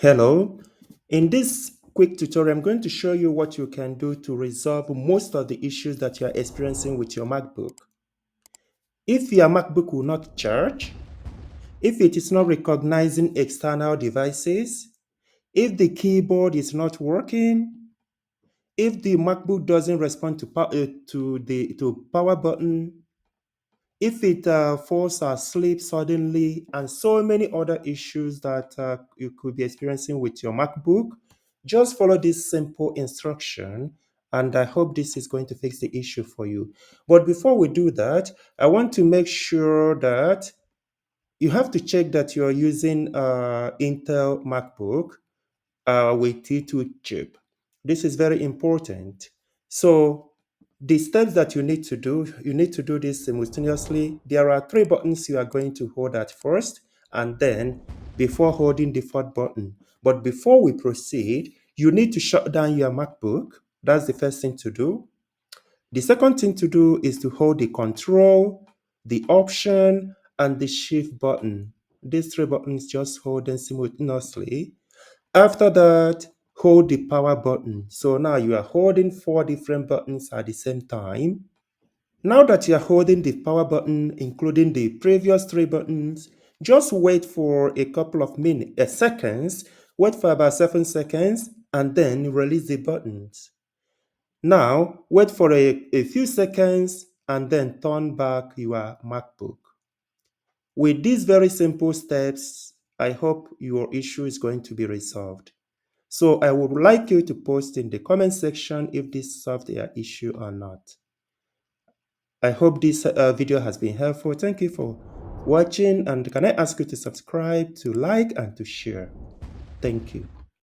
Hello. In this quick tutorial, I'm going to show you what you can do to resolve most of the issues that you are experiencing with your MacBook. If your MacBook will not charge, if it is not recognizing external devices, if the keyboard is not working, if the MacBook doesn't respond to power button, if it falls asleep suddenly, and so many other issues that you could be experiencing with your MacBook, just follow this simple instruction, and I hope this is going to fix the issue for you. But before we do that, I want to make sure that you have to check that you're using Intel MacBook with T2 chip. This is very important. So the steps that you need to do this simultaneously. There are three buttons you are going to hold at first, and then before holding the fourth button. But before we proceed, you need to shut down your MacBook. That's the first thing to do. The second thing to do is to hold the control, the option, and the shift button. These three buttons, just hold them simultaneously. After that, hold the power button. So now you are holding four different buttons at the same time. Now that you are holding the power button, including the previous three buttons, just wait for a couple of seconds, wait for about 7 seconds, and then release the buttons. Now, wait for a few seconds, and then turn back your MacBook. With these very simple steps, I hope your issue is going to be resolved. So I would like you to post in the comment section if this solved your issue or not. I hope this video has been helpful. Thank you for watching, and can I ask you to subscribe, to like, and to share. Thank you.